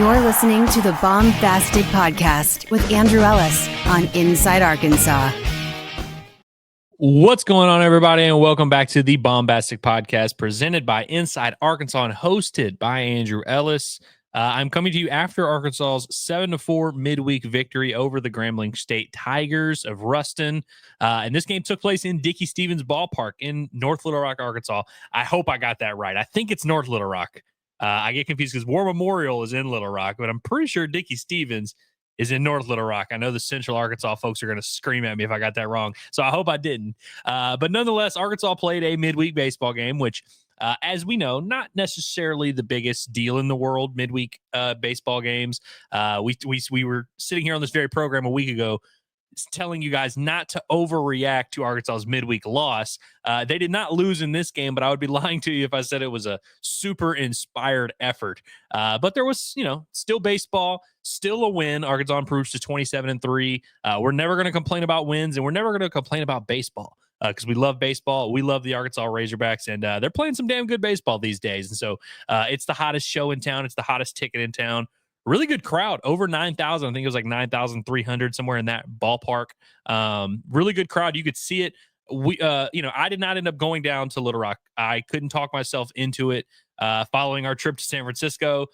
You're listening to the Baumbastic Podcast with Andrew Ellis on Inside Arkansas. What's going on, everybody, and welcome back to the Baumbastic Podcast presented by Inside Arkansas and hosted by Andrew Ellis. I'm coming to you after Arkansas's 7-4 midweek victory over the Grambling Tigers of Ruston. And this game took place in Dickey-Stephens Ballpark in North Little Rock, Arkansas. I hope I got that right. I think it's North Little Rock. I get confused because War Memorial is in Little Rock, but I'm pretty sure Dickey-Stephens is in North Little Rock. I know the Central Arkansas folks are going to scream at me if I got that wrong, so I hope I didn't. But nonetheless, Arkansas played a midweek baseball game, which, as we know, not necessarily the biggest deal in the world, midweek baseball games. We were sitting here on this very program a week ago telling you guys not to overreact to Arkansas's midweek loss. They did not lose in this game, but I would be lying to you if I said it was a super inspired effort. But there was, still baseball, still a win. Arkansas improves to 27-3. We're never going to complain about wins, and we're never going to complain about baseball because we love baseball. We love the Arkansas Razorbacks, and they're playing some damn good baseball these days. And so it's the hottest show in town. It's the hottest ticket in town. Really good crowd, over 9,000. I think it was like 9,300, somewhere in that ballpark. Really good crowd. You could see it. I did not end up going down to Little Rock. I couldn't talk myself into it following our trip to San Francisco.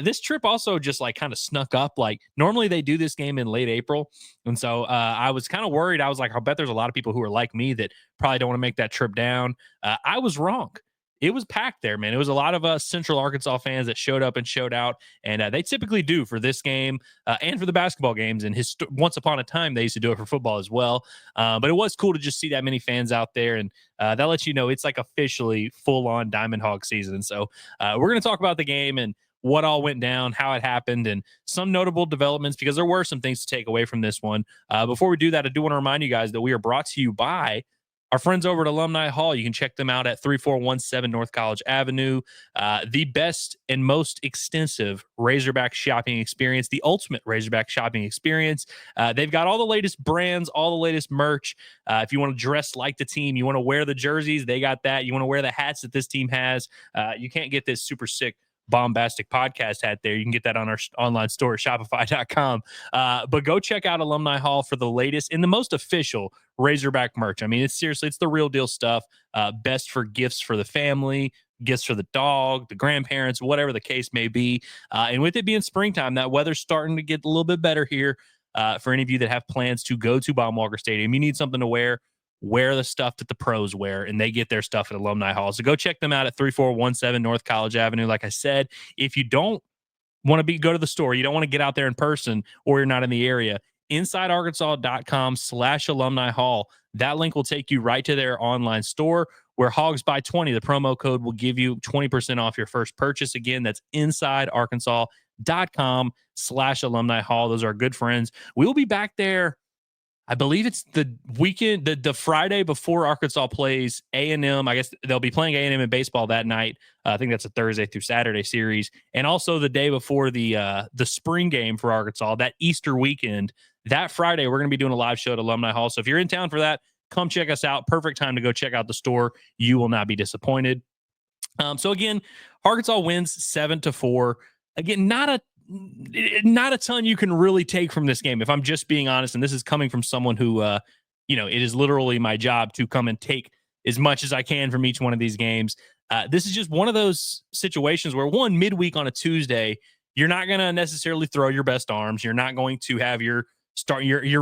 This trip also just kind of snuck up. Normally they do this game in late April. And so I was kind of worried. I was like, I'll bet there's a lot of people who are like me that probably don't want to make that trip down. I was wrong. It was packed there, man. It was a lot of Central Arkansas fans that showed up and showed out, and they typically do for this game and for the basketball games. And once upon a time, they used to do it for football as well. But it was cool to just see that many fans out there, and that lets you know it's officially full-on Diamond Hog season. So we're going to talk about the game and what all went down, how it happened, and some notable developments, because there were some things to take away from this one. Before we do that, I do want to remind you guys that we are brought to you by our friends over at Alumni Hall. You can check them out at 3417 North College Avenue. The best and most extensive Razorback shopping experience, the ultimate Razorback shopping experience. They've got all the latest brands, all the latest merch. If you want to dress like the team, you want to wear the jerseys, they got that. You want to wear the hats that this team has. You can't get this super sick Baumbastic Podcast hat there. You can get that on our online store, shopify.com. But go check out Alumni Hall for the latest and the most official Razorback merch. I mean, it's the real deal stuff. Best for gifts for the family, gifts for the dog, the grandparents, whatever the case may be. And with it being springtime, that weather's starting to get a little bit better here. For any of you that have plans to go to Baum-Walker Stadium, you need something to wear the stuff that the pros wear, and they get their stuff at Alumni Hall. So go check them out at 3417 North College Avenue. Like I said, if you don't want to go to the store, you don't want to get out there in person, or you're not in the area, insidearkansas.com/alumni hall. That link will take you right to their online store where Hogs by 20, the promo code, will give you 20% off your first purchase. Again, that's insidearkansas.com/alumni hall. Those are our good friends. We'll be back there. I believe it's the weekend, the Friday before Arkansas plays A&M. I guess they'll be playing A&M in baseball that night. I think that's a Thursday through Saturday series. And also the day before the spring game for Arkansas, that Easter weekend. That Friday, we're going to be doing a live show at Alumni Hall. So if you're in town for that, come check us out. Perfect time to go check out the store. You will not be disappointed. So again, Arkansas wins 7-4. Again, not a ton you can really take from this game, if I'm just being honest. And this is coming from someone who, it is literally my job to come and take as much as I can from each one of these games. This is just one of those situations where, midweek on a Tuesday, you're not going to necessarily throw your best arms. You're not going to have your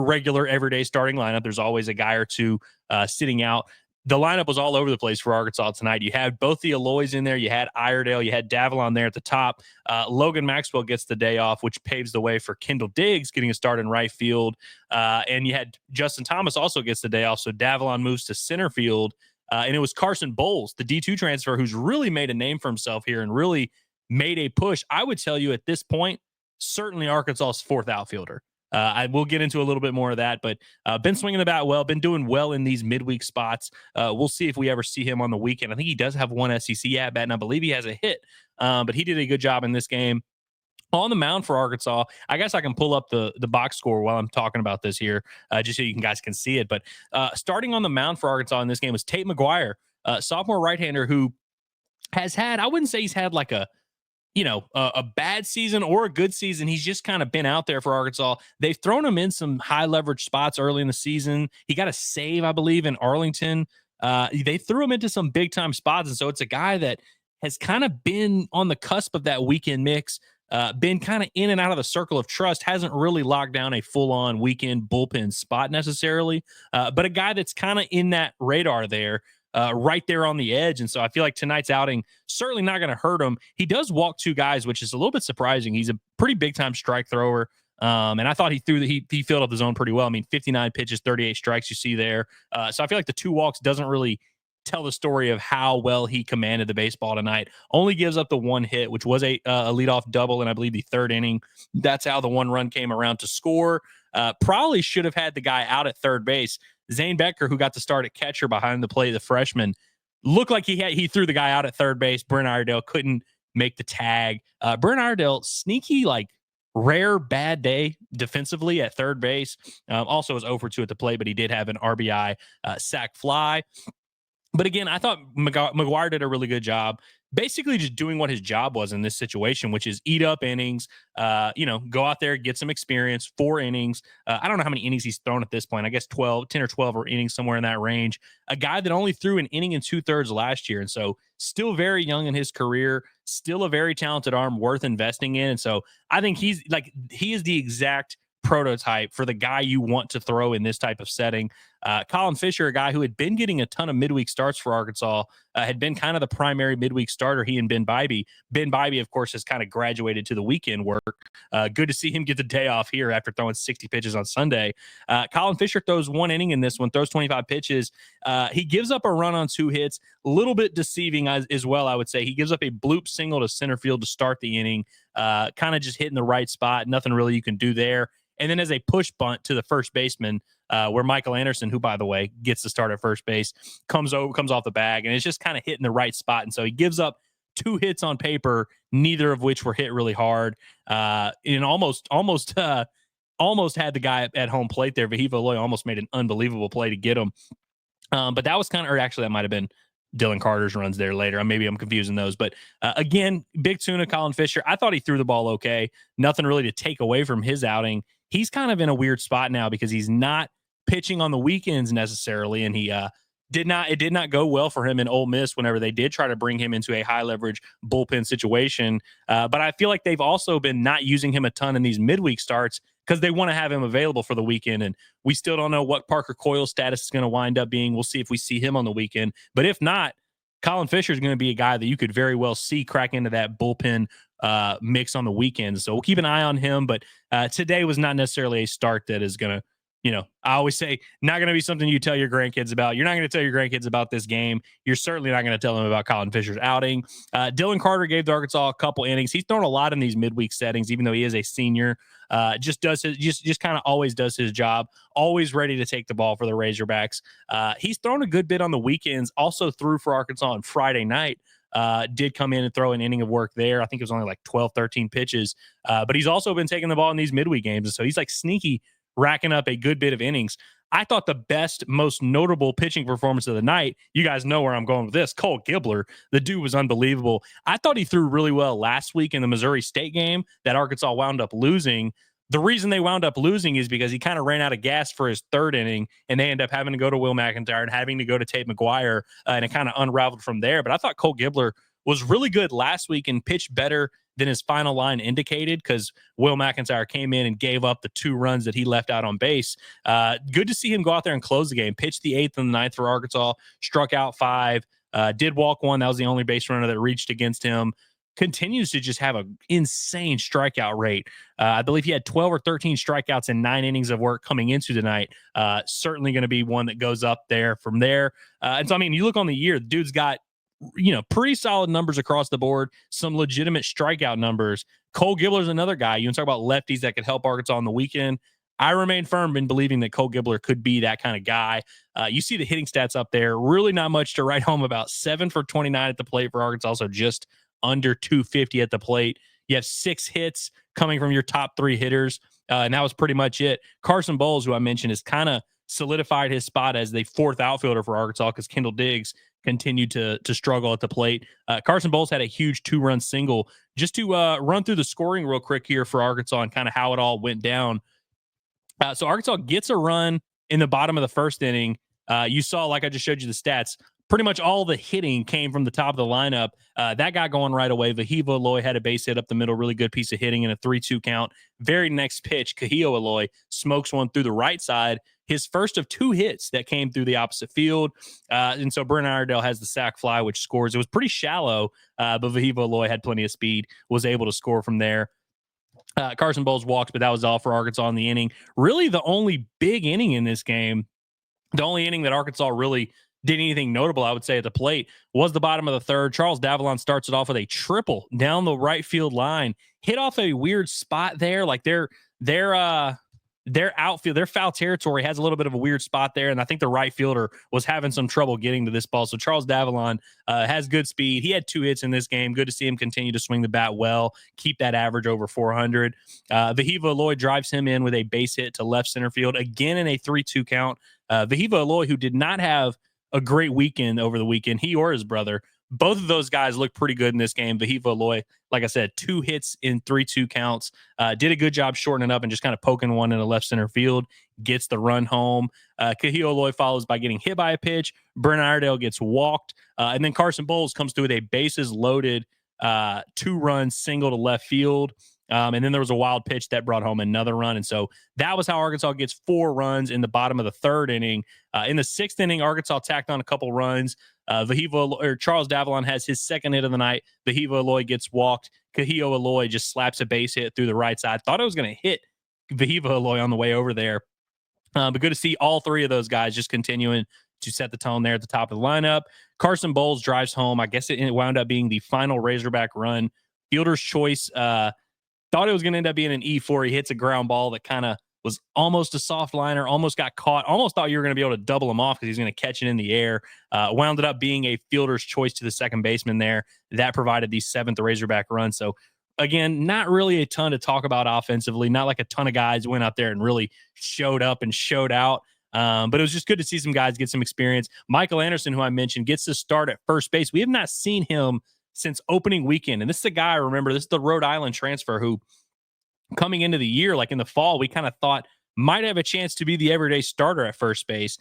regular everyday starting lineup. There's always a guy or two sitting out. The lineup was all over the place for Arkansas tonight. You had both the Ellis in there. You had Iredale. You had Davalon there at the top. Logan Maxwell gets the day off, which paves the way for Kendall Diggs getting a start in right field. And you had Justin Thomas also gets the day off. So Davalon moves to center field. And it was Carson Bowles, the D2 transfer, who's really made a name for himself here and really made a push. I would tell you at this point, certainly Arkansas's fourth outfielder. I will get into a little bit more of that, but been swinging the bat well, been doing well in these midweek spots. We'll see if we ever see him on the weekend. I think he does have one SEC at-bat, and I believe he has a hit, but he did a good job in this game. On the mound for Arkansas, I guess I can pull up the box score while I'm talking about this here, just so you guys can see it. But starting on the mound for Arkansas in this game was Tate McGuire, sophomore right-hander who has had, I wouldn't say he's had like a a bad season or a good season. He's just kind of been out there for Arkansas. They've thrown him in some high leverage spots early in the season. He got a save, I believe, in Arlington. They threw him into some big time spots. And so it's a guy that has kind of been on the cusp of that weekend mix, been kind of in and out of the circle of trust, hasn't really locked down a full on weekend bullpen spot necessarily, but a guy that's kind of in that radar there. Right there on the edge. And so I feel like tonight's outing certainly not going to hurt him. He does walk two guys, which is a little bit surprising. He's a pretty big time strike thrower. And I thought he filled up the zone pretty well. I mean, 59 pitches, 38 strikes you see there. So I feel like the two walks doesn't really tell the story of how well he commanded the baseball tonight. Only gives up the one hit, which was a leadoff double in, I believe, the third inning. That's how the one run came around to score. Probably should have had the guy out at third base. Zane Becker, who got to start at catcher behind the plate, the freshman, looked like he threw the guy out at third base. Brent Iredale couldn't make the tag. Brent Iredale, sneaky, rare bad day defensively at third base. Also was 0 for 2 at the plate, but he did have an RBI sac fly. But again, I thought McGuire did a really good job, basically just doing what his job was in this situation, which is eat up innings, go out there, get some experience, 4 innings. I don't know how many innings he's thrown at this point. I guess 10 or 12 or innings, somewhere in that range. A guy that only threw an inning and 2/3 last year. And so still very young in his career, still a very talented arm worth investing in. And so I think he is the exact prototype for the guy you want to throw in this type of setting. Colin Fisher, a guy who had been getting a ton of midweek starts for Arkansas, had been kind of the primary midweek starter, he and Ben Bybee. Ben Bybee, of course, has kind of graduated to the weekend work. Good to see him get the day off here after throwing 60 pitches on Sunday. Colin Fisher throws 1 inning in this one, throws 25 pitches. He gives up a run on 2 hits, a little bit deceiving as well, I would say. He gives up a bloop single to center field to start the inning, kind of just hitting the right spot. Nothing really you can do there. And then as a push bunt to the first baseman, where Michael Anderson, who, by the way, gets the start at first base, comes off the bag, and it's just kind of hitting the right spot. And so he gives up 2 hits on paper, neither of which were hit really hard. And almost had the guy at home plate there. Vahiva Loy almost made an unbelievable play to get him. But that was that might have been Dylan Carter's runs there later. Maybe I'm confusing those. But again, big tuna, Colin Fisher. I thought he threw the ball okay. Nothing really to take away from his outing. He's kind of in a weird spot now because he's not pitching on the weekends necessarily. And it did not go well for him in Ole Miss whenever they did try to bring him into a high leverage bullpen situation. But I feel like they've also been not using him a ton in these midweek starts because they want to have him available for the weekend. And we still don't know what Parker Coyle's status is going to wind up being. We'll see if we see him on the weekend. But if not, Colin Fisher is going to be a guy that you could very well see crack into that bullpen mix on the weekends. So we'll keep an eye on him. But today was not necessarily a start that is going to, I always say, not going to be something you tell your grandkids about. You're not going to tell your grandkids about this game. You're certainly not going to tell them about Colin Fisher's outing. Dylan Carter gave the Arkansas a couple innings. He's thrown a lot in these midweek settings, even though he is a senior. Just kind of always does his job. Always ready to take the ball for the Razorbacks. He's thrown a good bit on the weekends. Also threw for Arkansas on Friday night. Did come in and throw an inning of work there. I think it was only 12, 13 pitches. But he's also been taking the ball in these midweek games. And so he's sneaky, racking up a good bit of innings. I thought the best, most notable pitching performance of the night, you guys know where I'm going with this, Cole Gibler. The dude was unbelievable. I thought he threw really well last week in the Missouri State game that Arkansas wound up losing. The reason they wound up losing is because he kind of ran out of gas for his third inning, and they end up having to go to Will McIntyre and having to go to Tate McGuire, and it kind of unraveled from there. But I thought Cole Gibler was really good last week and pitched better than his final line indicated because Will McIntyre came in and gave up the 2 runs that he left out on base. Good to see him go out there and close the game. Pitched the 8th and the 9th for Arkansas, struck out 5, did walk 1. That was the only base runner that reached against him. Continues to just have an insane strikeout rate. I believe he had 12 or 13 strikeouts in 9 innings of work coming into tonight. Certainly going to be one that goes up there from there. And so, you look on the year, the dude's got pretty solid numbers across the board, some legitimate strikeout numbers. Cole Gibler's another guy. You can talk about lefties that could help Arkansas on the weekend. I remain firm in believing that Cole Gibler could be that kind of guy. You see the hitting stats up there. Really not much to write home about. 7 for 29 at the plate for Arkansas, so just under 250 at the plate. You have 6 hits coming from your top 3 hitters, and that was pretty much it. Carson Bowles, who I mentioned, is kind of solidified his spot as the fourth outfielder for Arkansas because Kendall Diggs continued to struggle at the plate. Carson Bowles had a huge 2-run single. Just to run through the scoring real quick here for Arkansas and kind of how it all went down. So Arkansas gets a run in the bottom of the first inning. You saw, like I just showed you the stats, pretty much all the hitting came from the top of the lineup. That got going right away. Vahiva Aloy had a base hit up the middle, really good piece of hitting in a 3-2 count. Very next pitch, Kahio Aloy smokes one through the right side. His first of 2 hits that came through the opposite field. And so Brent Iredale has the sac fly, which scores. It was pretty shallow, but Vahiva Aloy had plenty of speed, was able to score from there. Carson Bowles walked, but that was all for Arkansas in the inning. Really the only big inning in this game, the only inning that Arkansas really did anything notable, I would say, at the plate was the bottom of the third. Charles Davalon starts it off with a triple down the right field line, hit off a weird spot there. Like their outfield, their foul territory has a little bit of a weird spot there. And I think the right fielder was having some trouble getting to this ball. So Charles Davalon has good speed. He had 2 hits in this game. Good to see him continue to swing the bat well, keep that average over 400. Vahiva Aloy drives him in with a base hit to left center field, again in a 3-2 count. Vahiva Aloy, who did not have a great weekend over the weekend, he or his brother, both of those guys looked pretty good in this game. Vahiva Aloy, like I said, 2 hits in 3-2 counts, did a good job shortening up and just kind of poking one in the left center field, gets the run home. Kahio Aloy follows by getting hit by a pitch. Brent Iredale gets walked. And then Carson Bowles comes through with a bases loaded 2-run single to left field. And then there was a wild pitch that brought home another run. And so that was how Arkansas gets 4 runs in the bottom of the third inning. In the 6th inning, Arkansas tacked on a couple runs. Charles Davalon has his second hit of the night. Vahiva Aloy gets walked. Kahio Aloy just slaps a base hit through the right side. Thought it was going to hit Vahiva Aloy on the way over there. But good to see all 3 of those guys just continuing to set the tone there at the top of the lineup. Carson Bowles drives home. I guess it wound up being the final Razorback run. Fielder's choice. Thought it was going to end up being an E4. He hits a ground ball that kind of was almost a soft liner, almost got caught, almost thought you were going to be able to double him off because he's going to catch it in the air. Wound it up being a fielder's choice to the second baseman there. That provided the 7th Razorback run. So, again, not really a ton to talk about offensively. Not like a ton of guys went out there and really showed up and showed out. But it was just good to see some guys get some experience. Michael Anderson, who I mentioned, gets to start at first base. We have not seen him since opening weekend. And this is a guy, remember, this is the Rhode Island transfer who, coming into the year, like in the fall, we kind of thought might have a chance to be the everyday starter at first base.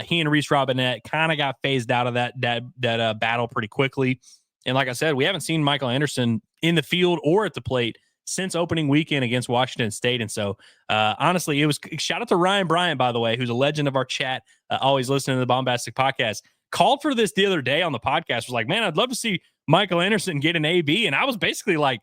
He and Reese Robinette kind of got phased out of that battle pretty quickly. And like I said, we haven't seen Michael Anderson in the field or at the plate since opening weekend against Washington State. And so, honestly, it was shout out to Ryan Bryant, by the way, who's a legend of our chat, always listening to the Baumbastic Podcast, called for this the other day on the podcast, was like, man, I'd love to see Michael Anderson get an AB. And I was basically like,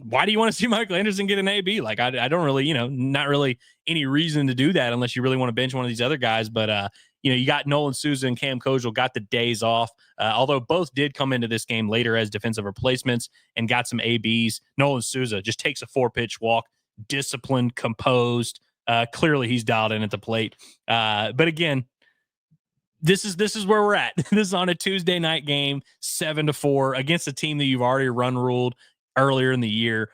why do you want to see Michael Anderson get an AB? Like, I don't really, not really any reason to do that unless you really want to bench one of these other guys. But, you got Nolan Souza and Cam Kojal got the days off, although both did come into this game later as defensive replacements and got some ABs. Nolan Souza just takes a 4-pitch walk, disciplined, composed. Clearly he's dialed in at the plate. But again, this is where we're at. This is on a Tuesday night game, 7-4 against a team that you've already run ruled earlier in the year.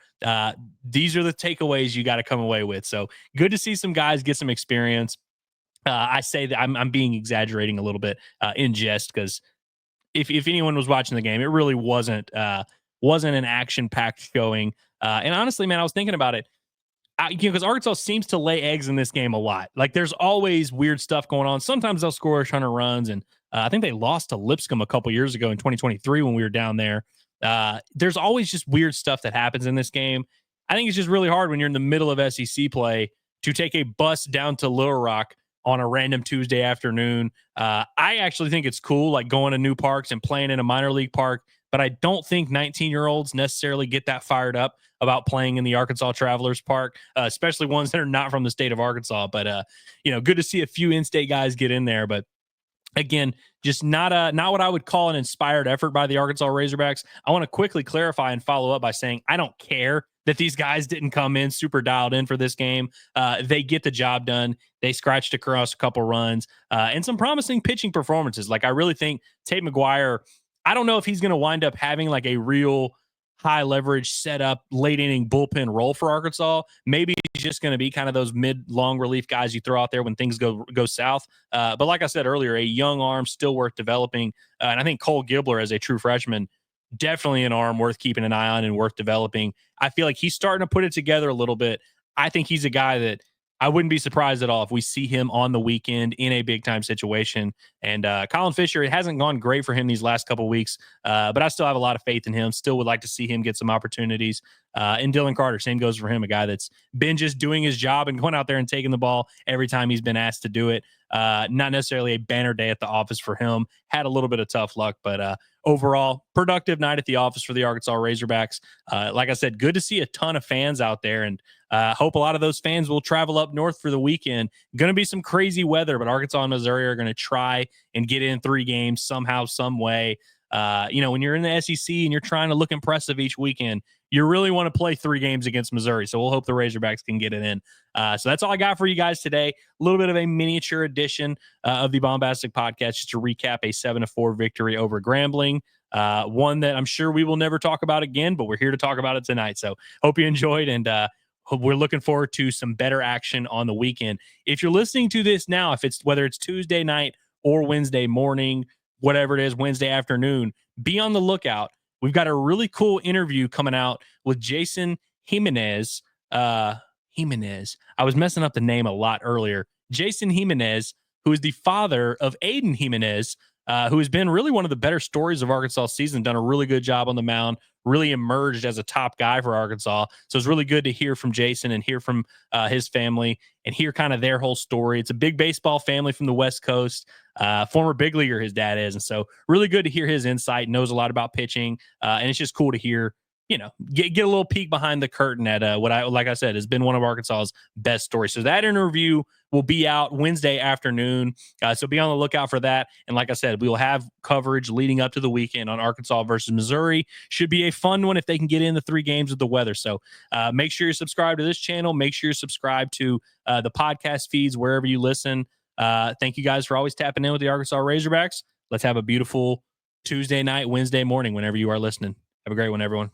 These are the takeaways you got to come away with. So good to see some guys get some experience. I say that I'm being exaggerating a little bit in jest, because if anyone was watching the game, it really wasn't an action-packed showing. And honestly, man, I was thinking about it. Because Arkansas seems to lay eggs in this game a lot. Like, there's always weird stuff going on. Sometimes they'll score a ton of runs, and I think they lost to Lipscomb a couple years ago in 2023 when we were down there. There's always just weird stuff that happens in this game. I think it's just really hard when you're in the middle of SEC play to take a bus down to Little Rock on a random Tuesday afternoon. I actually think it's cool, like going to new parks and playing in a minor league park, but I don't think 19-year-olds necessarily get that fired up about playing in the Arkansas Travelers Park, especially ones that are not from the state of Arkansas. But, good to see a few in-state guys get in there. But again, just not what I would call an inspired effort by the Arkansas Razorbacks. I want to quickly clarify and follow up by saying I don't care that these guys didn't come in super dialed in for this game. They get the job done. They scratched across a couple runs and some promising pitching performances. Like, I really think Tate McGuire, I don't know if he's going to wind up having like a real high leverage setup late inning bullpen role for Arkansas. Maybe he's just going to be kind of those mid-long relief guys you throw out there when things go south. But like I said earlier, a young arm still worth developing. And I think Cole Gibbler, as a true freshman, definitely an arm worth keeping an eye on and worth developing. I feel like he's starting to put it together a little bit. I think he's a guy that I wouldn't be surprised at all if we see him on the weekend in a big-time situation. And Colin Fisher, it hasn't gone great for him these last couple of weeks, but I still have a lot of faith in him. Still would like to see him get some opportunities. And Dylan Carter, same goes for him, a guy that's been just doing his job and going out there and taking the ball every time he's been asked to do it. Not necessarily a banner day at the office for him. Had a little bit of tough luck, but overall, productive night at the office for the Arkansas Razorbacks. Like I said, good to see a ton of fans out there, and hope a lot of those fans will travel up north for the weekend. Going to be some crazy weather, but Arkansas and Missouri are going to try and get in 3 games somehow, some way. When you're in the SEC and you're trying to look impressive each weekend, you really want to play 3 games against Missouri. So we'll hope the Razorbacks can get it in. So that's all I got for you guys today. A little bit of a miniature edition of the Baumbastic Podcast, just to recap a 7-4 victory over Grambling. One that I'm sure we will never talk about again, but we're here to talk about it tonight. So hope you enjoyed, and we're looking forward to some better action on the weekend. If you're listening to this now, whether it's Tuesday night or Wednesday morning, whatever it is, Wednesday afternoon, be on the lookout. We've got a really cool interview coming out with Jason Jimenez. I was messing up the name a lot earlier. Jason Jimenez, who is the father of Aiden Jimenez, who has been really one of the better stories of Arkansas season, done a really good job on the mound, really emerged as a top guy for Arkansas. So it's really good to hear from Jason and hear from his family and hear kind of their whole story. It's a big baseball family from the West Coast, former big leaguer his dad is. And so really good to hear his insight, knows a lot about pitching. And it's just cool to hear, get a little peek behind the curtain at like I said, has been one of Arkansas's best stories. So that interview will be out Wednesday afternoon. So be on the lookout for that. And like I said, we will have coverage leading up to the weekend on Arkansas versus Missouri. Should be a fun one if they can get in the 3 games with the weather. So make sure you're subscribed to this channel. Make sure you're subscribed to the podcast feeds wherever you listen. Thank you guys for always tapping in with the Arkansas Razorbacks. Let's have a beautiful Tuesday night, Wednesday morning, whenever you are listening. Have a great one, everyone.